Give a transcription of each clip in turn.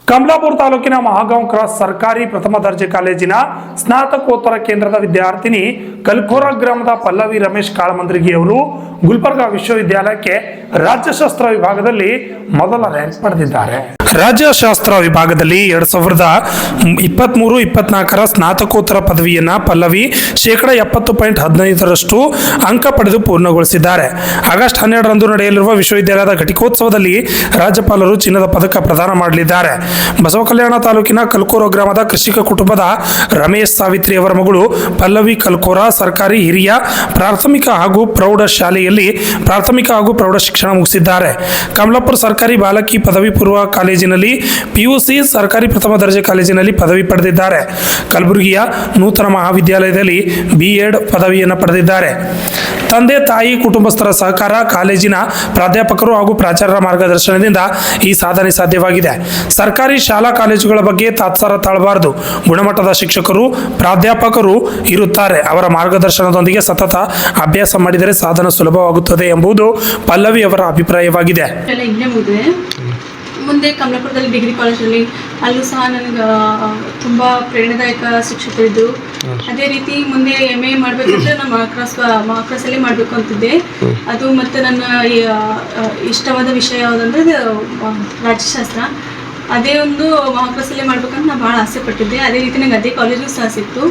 ಕಮಲಾಪುರ ತಾಲೂಕಿನ ಮಹಾಗಾಂವ್ ಕ್ರಾಸ್ ಸರ್ಕಾರಿ ಪ್ರಥಮ ದರ್ಜೆ ಕಾಲೇಜಿನ ಸ್ನಾತಕೋತ್ತರ ಕೇಂದ್ರದ ವಿದ್ಯಾರ್ಥಿನಿ ಕಲ್ಕೋರ ಗ್ರಾಮದ ಪಲ್ಲವಿ ರಮೇಶ್ ಕಾಳಮಂದ್ರಿಗಿ ಅವರು ಗುಲ್ಬರ್ಗಾ ವಿಶ್ವವಿದ್ಯಾಲಯಕ್ಕೆ ರಾಜ್ಯಶಾಸ್ತ್ರ ವಿಭಾಗದಲ್ಲಿ ಮೊದಲ ರ್ಯಾಂಕ್ ಪಡೆದಿದ್ದಾರೆ. ರಾಜ್ಯಶಾಸ್ತ್ರ ವಿಭಾಗದಲ್ಲಿ 2023-24 ಸ್ನಾತಕೋತ್ತರ ಪದವಿಯನ್ನ ಪಲ್ಲವಿ 70.15% ಅಂಕ ಪಡೆದು ಪೂರ್ಣಗೊಳಿಸಿದ್ದಾರೆ. ಆಗಸ್ಟ್ 12ರಂದು ನಡೆಯಲಿರುವ ವಿಶ್ವವಿದ್ಯಾಲಯದ ಘಟಿಕೋತ್ಸವದಲ್ಲಿ ರಾಜ್ಯಪಾಲರು ಚಿನ್ನದ ಪದಕ ಪ್ರದಾನ ಮಾಡಲಿದ್ದಾರೆ. ಬಸವಕಲ್ಯಾಣ ತಾಲೂಕಿನ ಕಲ್ಕೋರ ಗ್ರಾಮದ ಕೃಷಿಕ ಕುಟುಂಬದ ರಮೇಶ್ ಸಾವಿತ್ರಿ ಅವರ ಮಗಳು ಪಲ್ಲವಿ ಕಲ್ಕೋರ ಸರ್ಕಾರಿ ಹಿರಿಯ ಪ್ರಾಥಮಿಕ ಹಾಗೂ ಪ್ರೌಢ ಶಾಲೆಯಲ್ಲಿ ಪ್ರಾಥಮಿಕ ಹಾಗೂ ಪ್ರೌಢ ಶಿಕ್ಷಣ ಮುಗಿಸಿದ್ದಾರೆ. ಕಮಲಾಪುರ ಸರ್ಕಾರಿ ಬಾಲಕಿ ಪದವಿ ಪೂರ್ವ ಕಾಲೇಜಿನಲ್ಲಿ ಪಿಯುಸಿ, ಸರ್ಕಾರಿ ಪ್ರಥಮ ದರ್ಜೆ ಕಾಲೇಜಿನಲ್ಲಿ ಪದವಿ ಪಡೆದಿದ್ದಾರೆ. ಕಲಬುರಗಿಯ ನೂತನ ಮಹಾವಿದ್ಯಾಲಯದಲ್ಲಿ B.Ed ಪದವಿಯನ್ನು ಪಡೆದಿದ್ದಾರೆ. ತಂದೆ ತಾಯಿ ಕುಟುಂಬಸ್ಥರ ಸಹಕಾರ, ಕಾಲೇಜಿನ ಪ್ರಾಧ್ಯಾಪಕರು ಹಾಗೂ ಪ್ರಾಚಾರ್ಯರ ಮಾರ್ಗದರ್ಶನದಿಂದ ಈ ಸಾಧನೆ ಸಾಧ್ಯವಾಗಿದೆ. ಸರ್ಕಾರಿ ಶಾಲಾ ಕಾಲೇಜುಗಳ ಬಗ್ಗೆ ತಾತ್ಸಾರ ತಾಳಬಾರದು. ಗುಣಮಟ್ಟದ ಶಿಕ್ಷಕರು, ಪ್ರಾಧ್ಯಾಪಕರು ಇರುತ್ತಾರೆ. ಅವರ ಮಾರ್ಗದರ್ಶನದೊಂದಿಗೆ ಸತತ ಅಭ್ಯಾಸ ಮಾಡಿದರೆ ಸಾಧನೆ ಸುಲಭವಾಗುತ್ತದೆ ಎಂಬುದು ಪಲ್ಲವಿ ಅವರ ಅಭಿಪ್ರಾಯವಾಗಿದೆ. ಮುಂದೆ ಕಮಲಾಪುರದಲ್ಲಿ ಡಿಗ್ರಿ ಕಾಲೇಜಲ್ಲಿ ಅಲ್ಲೂ ಸಹ ನನಗೆ ತುಂಬ ಪ್ರೇರಣಾದಾಯಕ ಶಿಕ್ಷಕರಿದ್ದರು. ಅದೇ ರೀತಿ ಮುಂದೆ MA ಮಾಡಬೇಕಂದ್ರೆ ನಾನು ಮಹಾಕ್ರಾಸಲ್ಲೇ ಮಾಡಬೇಕು ಅಂತಿದ್ದೆ. ಅದು ಮತ್ತು ನನ್ನ ಇಷ್ಟವಾದ ವಿಷಯ ಯಾವುದಂದ್ರೆ ರಾಜ್ಯಶಾಸ್ತ್ರ. ಅದೇ ಒಂದು ಮಹಾಕ್ರಾಸಲ್ಲೇ ಮಾಡ್ಬೇಕಂತ ನಾನು ಭಾಳ ಆಸೆ ಪಟ್ಟಿದ್ದೆ. ಅದೇ ರೀತಿ ನನಗೆ ಅದೇ ಕಾಲೇಜು ಸಹ ಸಿಕ್ತು.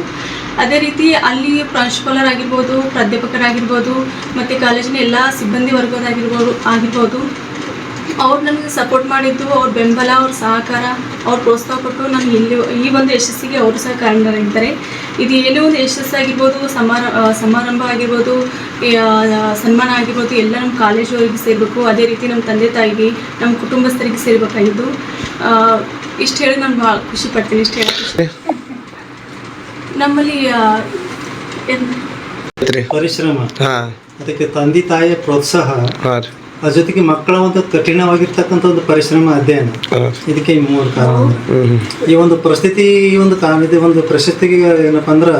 ಅದೇ ರೀತಿ ಅಲ್ಲಿ ಪ್ರಾಂಶುಪಾಲರಾಗಿರ್ಬೋದು, ಪ್ರಾಧ್ಯಾಪಕರಾಗಿರ್ಬೋದು ಮತ್ತು ಕಾಲೇಜಿನ ಎಲ್ಲ ಸಿಬ್ಬಂದಿ ವರ್ಗದಾಗಿರ್ಬೋದು ಅವ್ರು ನನಗೆ ಸಪೋರ್ಟ್ ಮಾಡಿದ್ದು, ಅವ್ರ ಬೆಂಬಲ, ಅವ್ರ ಸಹಕಾರ, ಅವ್ರ ಪ್ರೋತ್ಸಾಹ ಕೊಟ್ಟು ನಾನು ಈ ಒಂದು ಯಶಸ್ಸಿಗೆ ಅವರು ಸಹ ಕಾರಣರಾಗಿದ್ದಾರೆ. ಇದು ಏನೇ ಒಂದು ಯಶಸ್ಸಾಗಿರ್ಬೋದು, ಸಮಾರಂಭ ಆಗಿರ್ಬೋದು, ಸನ್ಮಾನ ಆಗಿರ್ಬೋದು, ಎಲ್ಲ ನಮ್ಮ ಕಾಲೇಜವರಿಗೆ ಸೇರಬೇಕು. ಅದೇ ರೀತಿ ನಮ್ಮ ತಂದೆ ತಾಯಿಗೆ, ನಮ್ಮ ಕುಟುಂಬಸ್ಥರಿಗೆ ಸೇರಬೇಕಾಗಿದ್ದು. ಇಷ್ಟು ಹೇಳಿ ನಾನು ಭಾಳ ಖುಷಿ ಪಡ್ತೀನಿ. ಇಷ್ಟು ಹೇಳಿ ನಮ್ಮಲ್ಲಿ ಪರಿಶ್ರಮ, ಅದಕ್ಕೆ ತಂದೆ ತಾಯಿಯ ಪ್ರೋತ್ಸಾಹ, ಅದ್ರ ಜೊತೆಗೆ ಮಕ್ಕಳ ಒಂದು ಕಠಿಣವಾಗಿರ್ತಕ್ಕಂಥ ಒಂದು ಪರಿಶ್ರಮ, ಅಧ್ಯಯನ, ಇದಕ್ಕೆ ಈ ಮೂರು ಕಾರಣ. ಈ ಒಂದು ಪರಿಸ್ಥಿತಿ, ಈ ಒಂದು ಪ್ರಶಸ್ತಿಗೆ ಏನಪ್ಪ ಅಂದ್ರೆ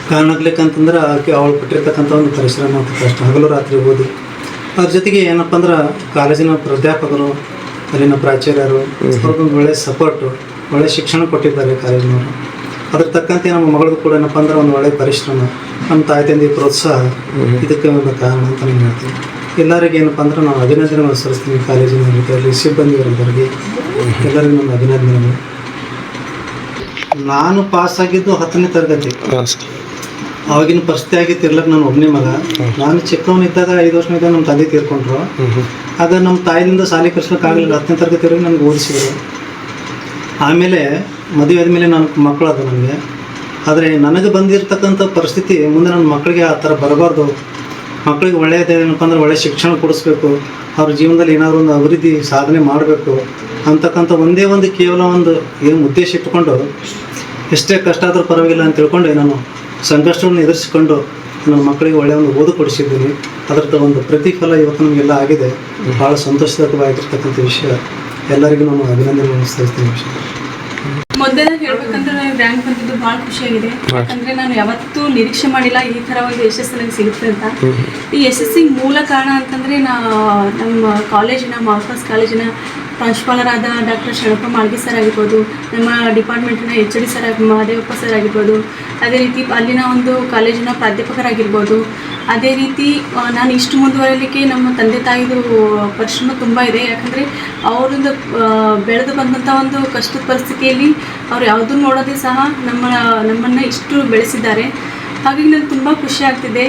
ಕಾರಣ ಆಗ್ಲಿಕ್ಕಂತಂದ್ರೆ ಅವಳು ಪಟ್ಟಿರ್ತಕ್ಕಂಥ ಒಂದು ಪರಿಶ್ರಮ ಮತ್ತು ಕಷ್ಟ, ಹಗಲು ರಾತ್ರಿ ಓದಿ. ಅದ್ರ ಜೊತೆಗೆ ಏನಪ್ಪ ಅಂದ್ರೆ ಕಾಲೇಜಿನ ಪ್ರಾಧ್ಯಾಪಕರು, ಅಲ್ಲಿನ ಪ್ರಾಚಾರ್ಯರು ಅವ್ರಿಗೊಂದು ಒಳ್ಳೆಯ ಸಪೋರ್ಟು, ಒಳ್ಳೆಯ ಶಿಕ್ಷಣ ಕೊಟ್ಟಿದ್ದಾರೆ ಕಾಲೇಜಿನವರು. ಅದ್ರ ತಕ್ಕಂತೆ ನಮ್ಮ ಮಗಳದ್ದು ಕೂಡ ಏನಪ್ಪ ಅಂದ್ರೆ ಒಂದು ಒಳ್ಳೆಯ ಪರಿಶ್ರಮ, ನಮ್ಮ ತಾಯಿ ತಂದೆ ಪ್ರೋತ್ಸಾಹ ಇದಕ್ಕೆ ಒಂದು ಕಾರಣ ಅಂತ ನಾನು ಹೇಳ್ತೀನಿ. ಎಲ್ಲರಿಗೆ ಏನಪ್ಪ ಅಂದ್ರೆ ನಾವು ಅಭಿನಂದನೆ ಸಲ್ಲಿಸ್ತೀನಿ. ಕಾಲೇಜಿನಲ್ಲಿ ಸಿಬ್ಬಂದಿವರೆಲ್ಲರಿಗೆ ಎಲ್ಲರಿಗೂ ನಮ್ಮ ಅಭಿನಂದನೆಗಳು. ನಾನು ಪಾಸಾಗಿದ್ದು 10ನೇ ತರಗತಿ. ಅವಾಗಿನ ಪರಿಸ್ಥಿತಿ ಆಗಿತ್ತು, ಇರ್ಲಕ್ಕೆ ನಾನು ಒಬ್ಬನೇ ಮಗ. ನಾನು ಚಿಕ್ಕವನಿದ್ದಾಗ 5 ವರ್ಷನಿದ್ದಾಗ ನಮ್ಮ ತಂದೆ ತೀರ್ಕೊಂಡ್ರು. ಆಗ ನಮ್ಮ ತಾಯಿಯಿಂದ ಶಾಲೆ ಕಲಿಸ್ಲಿಕ್ಕಾಗಲಿಲ್ಲ. 10ನೇ ತರಗತಿವರೆಗೆ ನನಗೆ ಓದಿಸಿದ್ರು. ಆಮೇಲೆ ಮದುವೆ ಆದಮೇಲೆ ನನ್ನ ಮಕ್ಕಳು ಅದು ನನಗೆ. ಆದರೆ ನನಗೆ ಬಂದಿರತಕ್ಕಂಥ ಪರಿಸ್ಥಿತಿ ಮುಂದೆ ನನ್ನ ಮಕ್ಕಳಿಗೆ ಆ ಥರ ಬರಬಾರ್ದು. ಮಕ್ಕಳಿಗೆ ಒಳ್ಳೆಯದೇನಪ್ಪ ಅಂದ್ರೆ ಒಳ್ಳೆಯ ಶಿಕ್ಷಣ ಕೊಡಿಸ್ಬೇಕು, ಅವ್ರ ಜೀವನದಲ್ಲಿ ಏನಾದರೂ ಒಂದು ಅಭಿವೃದ್ಧಿ ಸಾಧನೆ ಮಾಡಬೇಕು ಅಂತಕ್ಕಂಥ ಒಂದೇ ಒಂದು ಕೇವಲ ಒಂದು ಏನು ಉದ್ದೇಶ ಇಟ್ಟುಕೊಂಡು ಎಷ್ಟೇ ಕಷ್ಟ ಆದರೂ ಪರವಾಗಿಲ್ಲ ಅಂತ ತಿಳ್ಕೊಂಡು ನಾನು ಸಂಕಷ್ಟವನ್ನು ಎದುರಿಸಿಕೊಂಡು ನನ್ನ ಮಕ್ಕಳಿಗೆ ಒಳ್ಳೆಯ ಒಂದು ಓದು ಕೊಡಿಸಿದ್ದೀನಿ. ಅದರದ್ದು ಒಂದು ಪ್ರತಿಫಲ ಇವತ್ತು ನಮಗೆಲ್ಲ ಆಗಿದೆ. ಭಾಳ ಸಂತೋಷದಾಯಕವಾಗಿರ್ತಕ್ಕಂಥ ವಿಷಯ. ಎಲ್ಲರಿಗೂ ನಾನು ಅಭಿನಂದನೆ ಸಲ್ಲಿಸ್ತೀನಿ. ಮೊದಲೇ ಹೇಳ್ಬೇಕಂದ್ರೆ ನನಗೆ ರ್ಯಾಂಕ್ ಬಂದಿದ್ದು ಭಾಳ ಖುಷಿಯಾಗಿದೆ. ಯಾಕಂದರೆ ನಾನು ಯಾವತ್ತೂ ನಿರೀಕ್ಷೆ ಮಾಡಿಲ್ಲ ಈ ಥರ ಒಂದು ಯಶಸ್ಸು ನನಗೆ ಸಿಗುತ್ತೆ ಅಂತ. ಈ ಯಶಸ್ಸಿಗೆ ಮೂಲ ಕಾರಣ ಅಂತಂದರೆ ನಮ್ಮ ಕಾಲೇಜಿನ ಮಹಾಕ್ರಾಸ್ ಕಾಲೇಜಿನ ಪ್ರಾಂಶುಪಾಲರಾದ ಡಾಕ್ಟರ್ ಶರಣಪ್ಪ ಮಾಳ್ಗಿ ಸರ್ ಆಗಿರ್ಬೋದು, ನಮ್ಮ ಡಿಪಾರ್ಟ್ಮೆಂಟಿನ HOD ಸರ್ ಮಹದೇವಪ್ಪ ಸರ್ ಆಗಿರ್ಬೋದು, ಅದೇ ರೀತಿ ಅಲ್ಲಿನ ಒಂದು ಕಾಲೇಜಿನ ಪ್ರಾಧ್ಯಾಪಕರಾಗಿರ್ಬೋದು. ಅದೇ ರೀತಿ ನಾನು ಇಷ್ಟು ಮುಂದುವರಿಯಲಿಕ್ಕೆ ನಮ್ಮ ತಂದೆ ತಾಯಿದು ಪರಿಶ್ರಮ ತುಂಬ ಇದೆ. ಯಾಕಂದರೆ ಅವರಿಂದ ಬೆಳೆದು ಬಂದಂಥ ಒಂದು ಕಷ್ಟದ ಪರಿಸ್ಥಿತಿಯಲ್ಲಿ ಅವ್ರು ಯಾವುದನ್ನು ನೋಡೋದೇ ಸಹ ನಮ್ಮನ್ನು ಇಷ್ಟು ಬೆಳೆಸಿದ್ದಾರೆ. ಹಾಗಾಗಿ ನನಗೆ ತುಂಬ ಖುಷಿ ಆಗ್ತಿದೆ.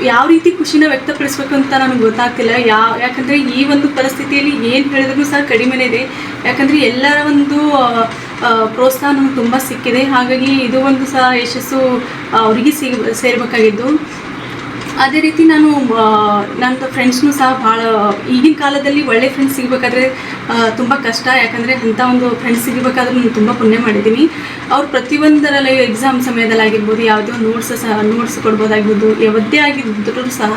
ಯಾವ ರೀತಿ ಖುಷಿನ ವ್ಯಕ್ತಪಡಿಸ್ಬೇಕು ಅಂತ ನನಗೆ ಗೊತ್ತಾಗ್ತಿಲ್ಲ. ಯಾಕಂದರೆ ಈ ಒಂದು ಪರಿಸ್ಥಿತಿಯಲ್ಲಿ ಏನು ಹೇಳಿದ್ರೂ ಸಹ ಕಡಿಮೆನೇ ಇದೆ. ಯಾಕಂದರೆ ಎಲ್ಲರ ಒಂದು ಪ್ರೋತ್ಸಾಹ ನಮ್ಗೆ ತುಂಬ ಸಿಕ್ಕಿದೆ. ಹಾಗಾಗಿ ಇದು ಒಂದು ಸಹ ಯಶಸ್ಸು ಅವರಿಗೆ ಸೇರಬೇಕಾಗಿದ್ದು. ಅದೇ ರೀತಿ ನನ್ನ ಫ್ರೆಂಡ್ಸ್ನೂ ಸಹ ಭಾಳ ಈಗಿನ ಕಾಲದಲ್ಲಿ ಒಳ್ಳೆ ಫ್ರೆಂಡ್ಸ್ ಸಿಗಬೇಕಾದ್ರೆ ತುಂಬ ಕಷ್ಟ. ಯಾಕಂದರೆ ಅಂಥ ಒಂದು ಫ್ರೆಂಡ್ಸ್ ಸಿಗಬೇಕಾದ್ರೆ ನಾನು ತುಂಬ ಪುಣ್ಯ ಮಾಡಿದ್ದೀನಿ. ಅವ್ರು ಪ್ರತಿಯೊಂದರಲ್ಲಿ ಎಕ್ಸಾಮ್ ಸಮಯದಲ್ಲಿ ಆಗಿರ್ಬೋದು, ಯಾವುದೇ ಒಂದು ನೋಟ್ಸ್ ಕೊಡ್ಬೋದಾಗಿರ್ಬೋದು, ಯಾವುದೇ ಆಗಿದ್ದರೂ ಸಹ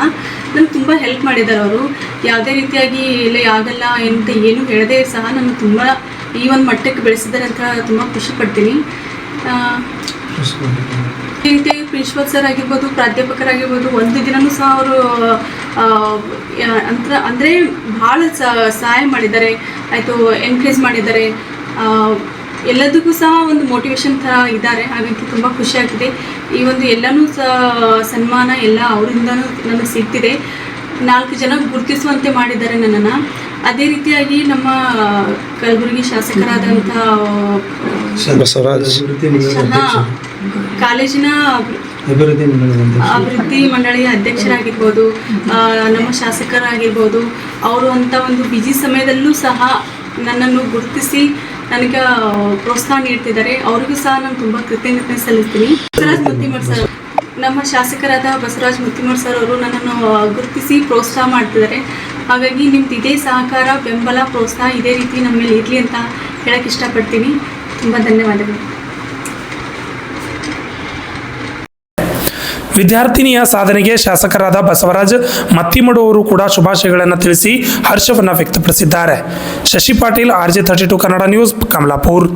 ನನಗೆ ತುಂಬ ಹೆಲ್ಪ್ ಮಾಡಿದ್ದಾರೆ ಅವರು. ಯಾವುದೇ ರೀತಿಯಾಗಿ ಇಲ್ಲ ಆಗಲ್ಲ ಅಂತ ಏನು ಹೇಳದೇ ಸಹ ನನ್ನ ತುಂಬ ಈ ಒಂದು ಮಟ್ಟಕ್ಕೆ ಬೆಳೆಸಿದ್ದಾರೆ ಅಂತ ತುಂಬ ಖುಷಿ ಪಡ್ತೀನಿ. ಈ ರೀತಿ ಪ್ರಿನ್ಸಿಪಲ್ ಸರ್ ಆಗಿರ್ಬೋದು, ಪ್ರಾಧ್ಯಾಪಕರಾಗಿರ್ಬೋದು, ಒಂದು ದಿನನೂ ಸಹ ಅವರು ಅಂದರೆ ಭಾಳ ಸಹಾಯ ಮಾಡಿದ್ದಾರೆ, ಆಯಿತು ಎನ್ಕರೇಜ್ ಮಾಡಿದ್ದಾರೆ, ಎಲ್ಲದಕ್ಕೂ ಸಹ ಒಂದು ಮೋಟಿವೇಶನ್ ಥರ ಇದ್ದಾರೆ. ಹಾಗಾಗಿ ತುಂಬ ಖುಷಿಯಾಗ್ತಿದೆ. ಈ ಒಂದು ಎಲ್ಲನೂ ಸನ್ಮಾನ ಎಲ್ಲ ಅವರಿಂದನೂ ನನಗೆ ಸಿಗ್ತಿದೆ. 4 ಜನ ಗುರುತಿಸುವಂತೆ ಮಾಡಿದ್ದಾರೆ ನನ್ನನ್ನು. ಅದೇ ರೀತಿಯಾಗಿ ನಮ್ಮ ಕಲಬುರಗಿ ಶಾಸಕರಾದಂಥ ಕಾಲೇಜಿನ ಅಭಿವೃದ್ಧಿ ಮಂಡಳಿಯ ಅಧ್ಯಕ್ಷರಾಗಿರ್ಬೋದು, ನಮ್ಮ ಶಾಸಕರಾಗಿರ್ಬೋದು, ಅವರು ಅಂಥ ಒಂದು ಬಿಜಿ ಸಮಯದಲ್ಲೂ ಸಹ ನನ್ನನ್ನು ಗುರುತಿಸಿ ನನಗೆ ಪ್ರೋತ್ಸಾಹ ನೀಡ್ತಿದ್ದಾರೆ. ಅವರಿಗೂ ಸಹ ನಾನು ತುಂಬ ಕೃತಜ್ಞತೆ ಸಲ್ಲಿಸ್ತೀನಿ. ಬಸವರಾಜ್ ಮುತ್ತಿಮಠ್ ಸರ್, ನಮ್ಮ ಶಾಸಕರಾದ ಬಸವರಾಜ್ ಮುತ್ತಿಮಠ್ ಸರ್ ಅವರು ನನ್ನನ್ನು ಗುರುತಿಸಿ ಪ್ರೋತ್ಸಾಹ ಮಾಡ್ತಿದ್ದಾರೆ. ಹಾಗಾಗಿ ನಿಮ್ದು ಇದೇ ಸಹಕಾರ, ಬೆಂಬಲ, ಪ್ರೋತ್ಸಾಹ ಇದೇ ರೀತಿ ನಮ್ಮ ಮೇಲೆ ಇರಲಿ ಅಂತ ಹೇಳಕ್ಕೆ ಇಷ್ಟಪಡ್ತೀನಿ. ತುಂಬ ಧನ್ಯವಾದಗಳು. ವಿದ್ಯಾರ್ಥಿನಿಯ ಸಾಧನೆಗೆ ಶಾಸಕರಾದ ಬಸವರಾಜ್ ಮತ್ತಿಮಡು ಅವರು ಕೂಡ ಶುಭಾಶಯಗಳನ್ನು ತಿಳಿಸಿ ಹರ್ಷವನ್ನು ವ್ಯಕ್ತಪಡಿಸಿದ್ದಾರೆ. Shashi Patil, RJ32 Kannada news, Kamalapur.